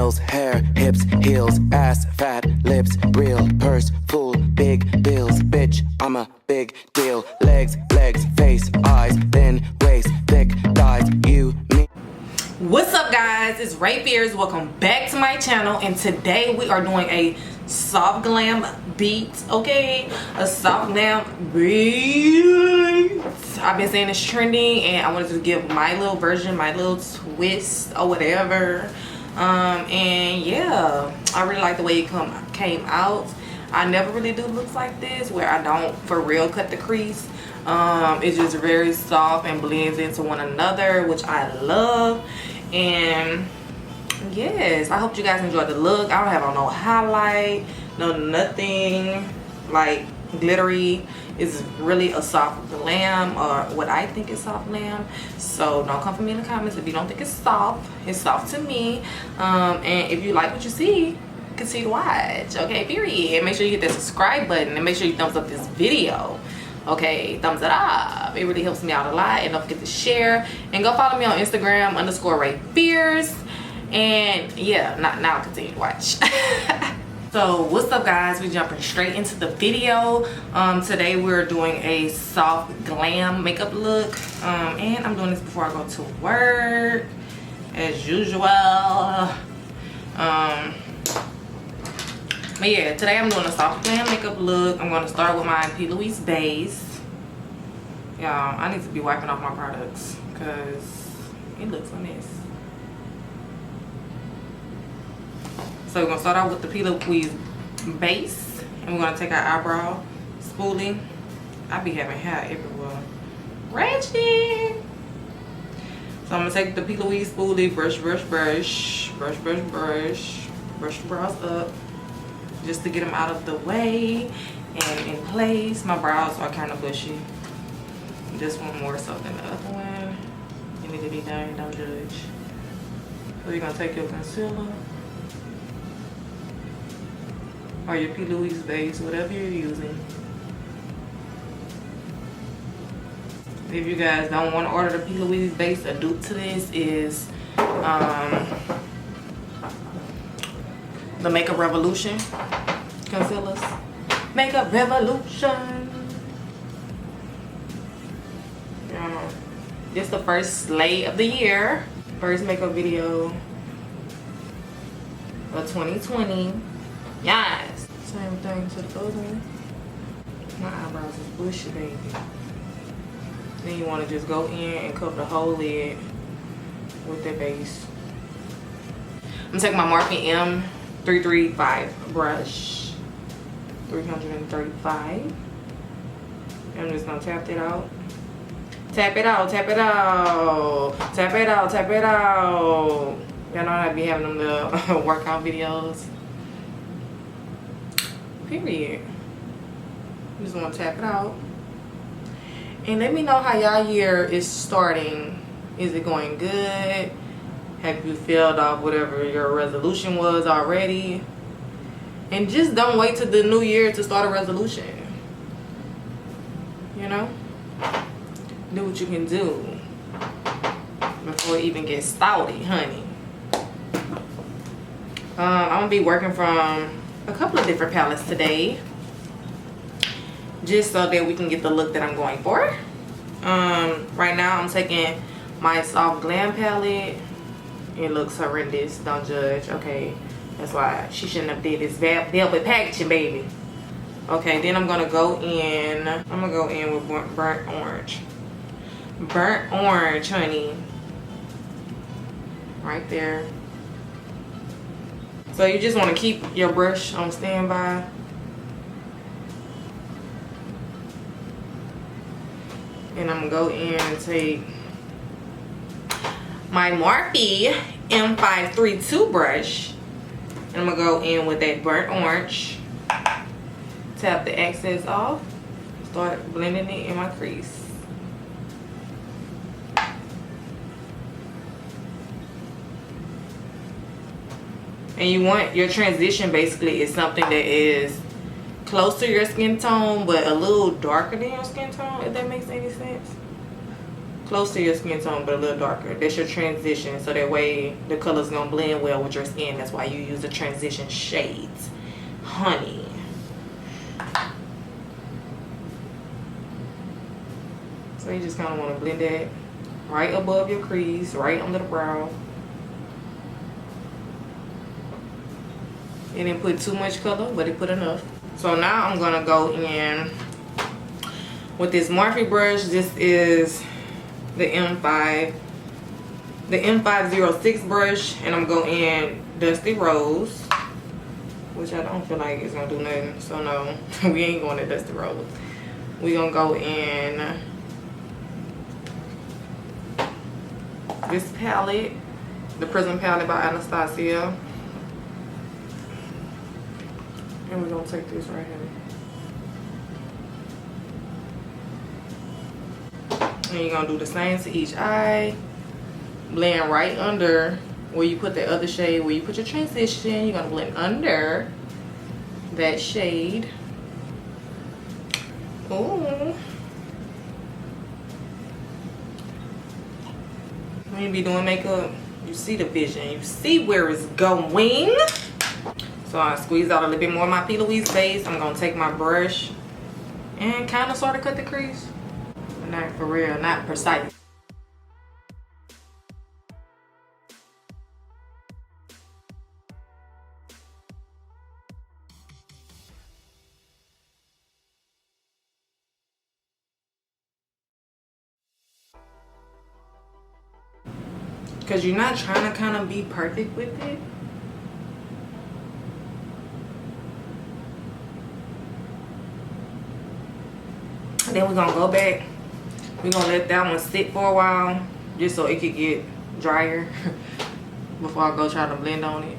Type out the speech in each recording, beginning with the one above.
nails, hair, hips, heels, ass, fat, lips, real, purse, full, big bills, bitch, I'm a big deal. Legs, face, eyes, thin waist, thick thighs, you, me. What's up, guys? It's Ray Fears. Welcome back to my channel, and today we are doing a soft glam beat. Okay, a soft glam beat. I've been saying it's trending, and I wanted to give my little version, my little twist or whatever. And yeah, I really like the way it came out. I never really do looks like this where I don't for real cut the crease. It's just very soft and blends into one another, which I love. And yes, I hope you guys enjoyed the look. I don't have on no highlight, no nothing like glittery. It's really a soft glam, or what I think is soft glam. So don't come for me in the comments if you don't think it's soft. It's soft to me. And if you like what you see, continue to watch. Okay, period. Make sure you hit that subscribe button, and make sure you thumbs up this video. Okay, thumbs it up. It really helps me out a lot. And don't forget to share, and go follow me on Instagram _RayFears. And yeah, now continue to watch. So what's up, guys? We jumping straight into the video. Today we're doing a soft glam makeup look, and I'm doing this before I go to work as usual. But yeah, today I'm doing a soft glam makeup look. I'm going to start with my P. Louise base. Y'all, I need to be wiping off my products because it looks a mess. So we're going to start out with the P. Louise base. And we're going to take our eyebrow spoolie. I be having hair everywhere. Ratchet! So I'm going to take the P. Louise spoolie, brush the brows up, just to get them out of the way and in place. My brows are kind of bushy. This one more so than the other one. You need to be done, don't judge. So you're gonna take your concealer or your P. Louise base, whatever you're using. If you guys don't want to order the P. Louise base, a dupe to this is the Makeup Revolution concealers. Makeup Revolution. This is the first slay of the year. First makeup video of 2020. Yes. Same thing to the other one. My eyebrows is bushy, baby. Then you want to just go in and cover the whole lid with that base. I'm taking my Morphe M335 brush. 335. I'm just gonna tap it out. Tap it out, tap it out. Tap it out, tap it out. Y'all know I be having them little workout videos. Period. I'm just gonna tap it out. And let me know how y'all year is starting. Is it going good? Have you filled off whatever your resolution was already? And just don't wait till the new year to start a resolution. You know? Do what you can do before it even gets started, honey. I'm gonna be working from a couple of different palettes today, just so that we can get the look that I'm going for. Right now I'm taking my soft glam palette. It looks horrendous, don't judge. Okay, that's why she shouldn't have did this velvet packaging, baby. Okay, then I'm gonna go in with burnt orange. Burnt orange, honey. Right there. So you just want to keep your brush on standby. And I'm gonna go in and take my Morphe M532 brush, and I'm gonna go in with that burnt orange. Tap the excess off. Start blending it in my crease. And you want your transition basically is something that is close to your skin tone but a little darker than your skin tone, if that makes any sense. close to your skin tone but a little darker. That's your transition, so that way the color's gonna blend well with your skin. That's why you use the transition shades, honey. So you just kind of want to blend that right above your crease, right under the brow. It didn't put too much color, but it put enough. So now I'm gonna go in with this Morphe brush. This is the M506 brush, and I'm going in Dusty Rose, which I don't feel like it's gonna do nothing. So no, we ain't going to Dusty Rose. We gonna go in this palette, the Prism palette by Anastasia, and we're gonna take this right here. And you're gonna do the same to each eye. Blend right under where you put the other shade, where you put your transition. You're gonna blend under that shade. Ooh. When you be doing makeup, you see the vision. You see where it's going. So I squeeze out a little bit more of my P. Louise base. I'm gonna take my brush and kind of sort of cut the crease. Not for real, not precise. Because you're not trying to kind of be perfect with it. And then we're going to go back. We're going to let that one sit for a while, just so it could get drier before I go try to blend on it.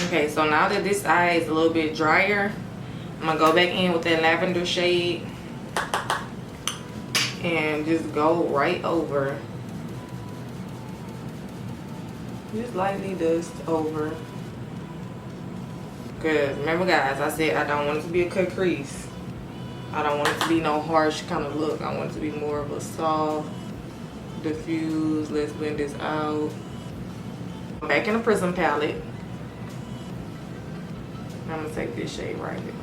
Okay, so now that this eye is a little bit drier, I'm going to go back in with that lavender shade and just go right over. Just lightly dust over. Because remember guys, I said I don't want it to be a cut crease. I don't want it to be no harsh kind of look. I want it to be more of a soft, diffuse. Let's blend this out. Back in the Prism palette. I'm going to take this shade right here.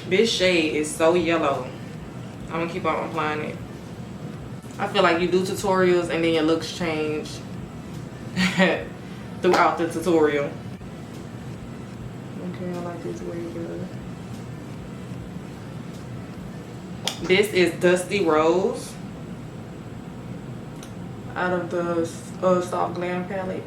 This shade is so yellow. I'm gonna keep on applying it. I feel like you do tutorials and then your looks change throughout the tutorial. Okay, I like this way better. This is Dusty Rose out of the Soft Glam palette.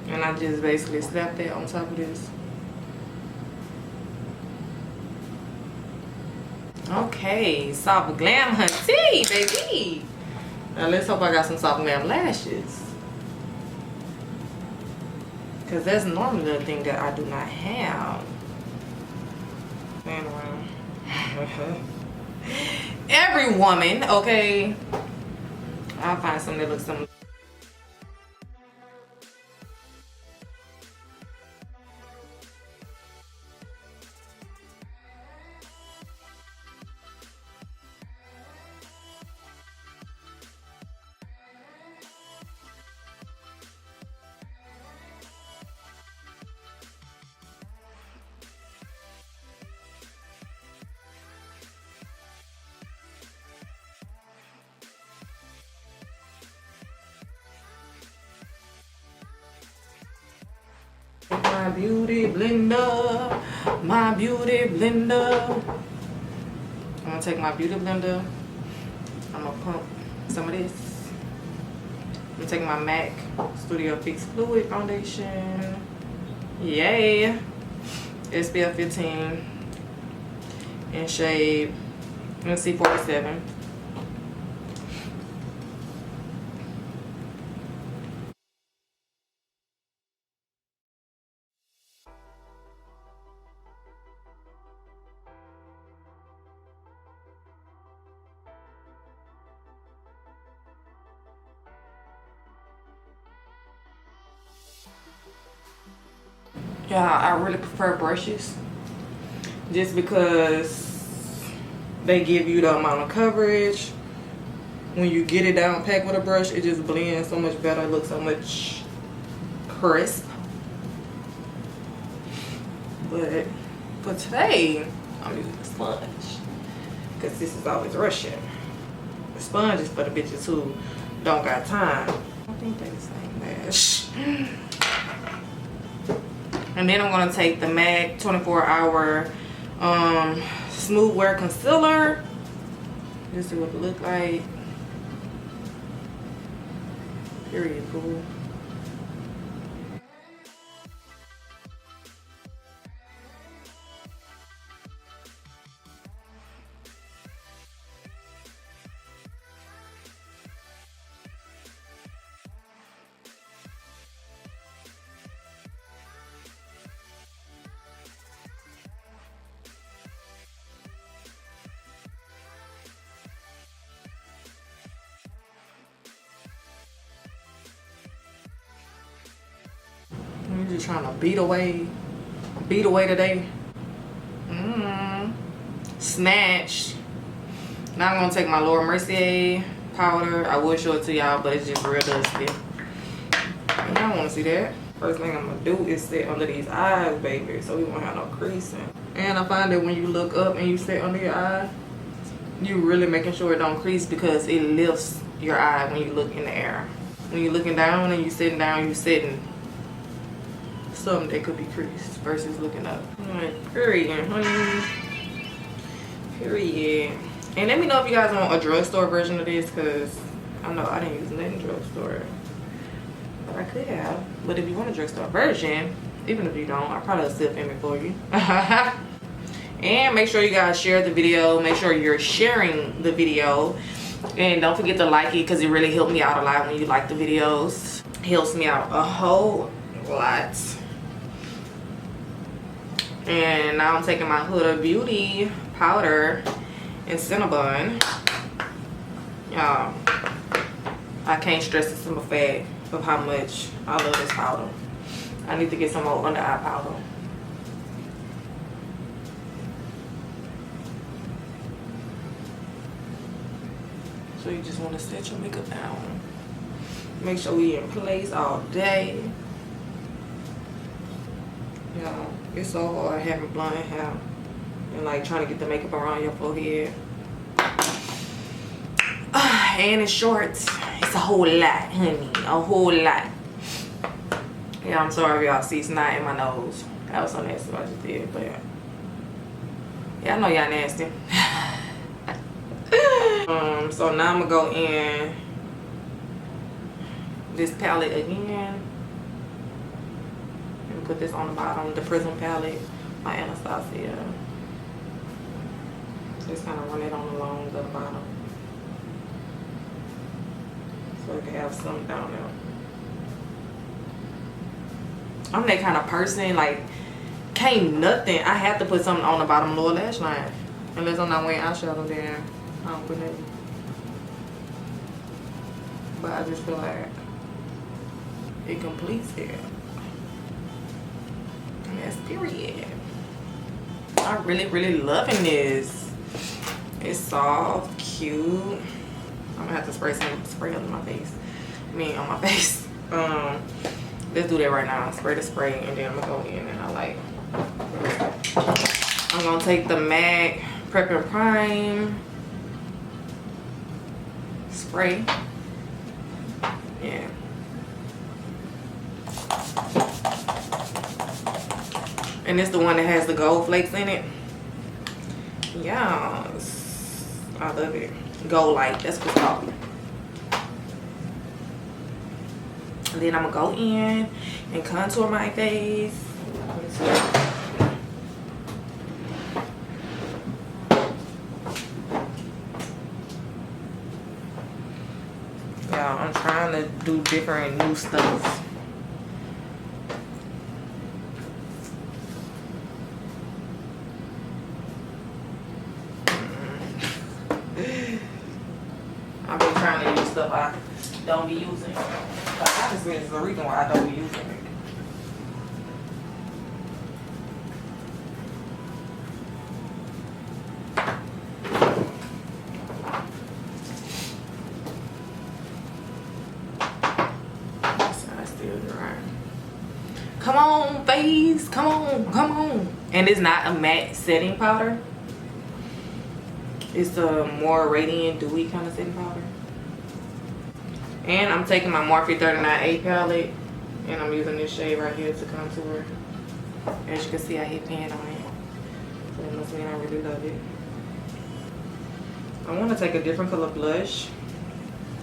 And I just basically slapped that on top of this. Okay, Soft Glam hunty, baby. Now let's hope I got some Soft Glam lashes. Because that's normally the thing that I do not have. Anyway. Every woman, okay. I'll find something that looks similar. My beauty blender, my beauty blender. I'm gonna take my beauty blender. I'm gonna pump some of this. I'm gonna take my MAC Studio Fix Fluid Foundation. Yay! SPF 15 in shade C47. Yeah, I really prefer brushes just because they give you the amount of coverage. When you get it down packed with a brush, it just blends so much better. It looks so much crisp. But for today, I'm using the sponge because this is always rushing. The sponge is for the bitches who don't got time. I think they're the same mesh. And then I'm gonna take the MAC 24-hour smooth wear concealer. This is what it look like. Period, boo. I'm just trying to beat away today. Snatched. Now I'm gonna take my Laura Mercier powder. I will show it to y'all, but it's just real dusty. And y'all wanna see that? First thing I'm gonna do is sit under these eyes, baby, so we won't have no creasing. And I find that when you look up and you sit under your eye, you really making sure it don't crease because it lifts your eye when you look in the air. When you're looking down and you sitting down, you sitting something that could be creased versus looking up. Like, period, honey. Period. And let me know if you guys want a drugstore version of this, because I know I didn't use nothing drugstore. But I could have. But if you want a drugstore version, even if you don't, I'll probably still film it for you. And make sure you guys share the video. Make sure you're sharing the video. And don't forget to like it, because it really helped me out a lot when you like the videos. It helps me out a whole lot. And now I'm taking my Huda Beauty powder and Cinnabon. Y'all, I can't stress this in my fact of how much I love this powder. I need to get some more under eye powder. So you just want to set your makeup down. Make sure we in place all day. Yeah, it's so hard having blonde hair and like trying to get the makeup around your forehead. And it's short. It's a whole lot, honey. A whole lot. Yeah, I'm sorry if y'all see snot in my nose. That was so nasty what I just did, but yeah, I know y'all nasty. So now I'm gonna go in this palette again. And put this on the bottom, the Prism palette by Anastasia. Just kind of run it on the longs at the bottom. So it can have some down there. I'm that kind of person, like, can't nothing. I have to put something on the bottom lower lash line. Unless I'm not wearing eyeshadow, then I don't put nothing. But I just feel like it completes it. And that's period. I'm really, really loving this. It's soft, cute. I'm gonna have to spray some spray under my face. I mean, on my face. Let's do that right now. Spray the spray, and then I'm gonna go in and I'm gonna take the MAC Prep and Prime spray. Yeah. And it's the one that has the gold flakes in it. Yes. I love it. Gold light, that's what it's called. And then I'm gonna go in and contour my face. Y'all, I'm trying to do different new stuff. I've been trying to use stuff I don't be using. But honestly, there's a reason why I don't be using it. on, face. Come on, come on. And it's not a matte setting powder. It's a more radiant, dewy kind of setting powder. And I'm taking my Morphe 39A palette, and I'm using this shade right here to contour. As you can see, I hit pan on it. So that must mean I really love it. I want to take a different color blush.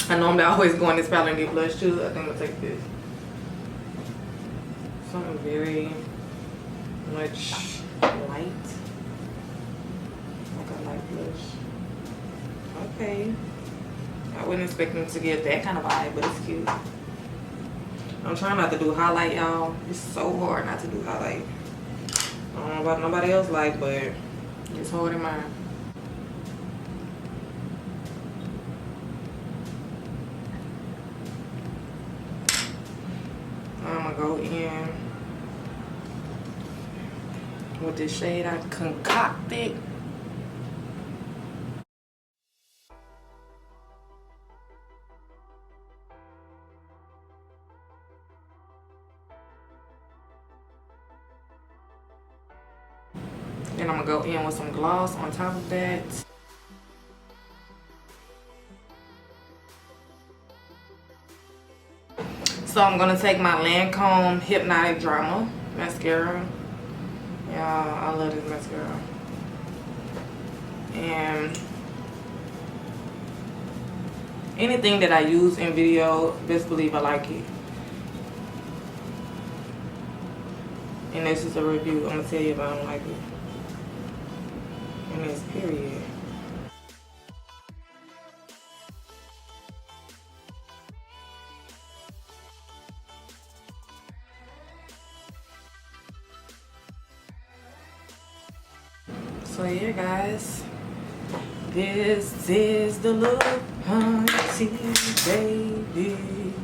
I normally always go in this palette and get blush too. I think I'm going to take this. Something very much light. Like a light blush. Okay. I wasn't expecting to get that kind of vibe, but it's cute. I'm trying not to do highlight, y'all. It's so hard not to do highlight. I don't know about nobody else like, but it's hard in mine. I'm gonna go in with this shade I concocted. Then I'm gonna go in with some gloss on top of that. So I'm gonna take my Lancome Hypnotic Drama mascara. Yeah, I love this mascara. And anything that I use in video, best believe I like it. And this is a review. I'm gonna tell you if I don't like it. And it's period. So yeah, guys, this is the look, hunty baby.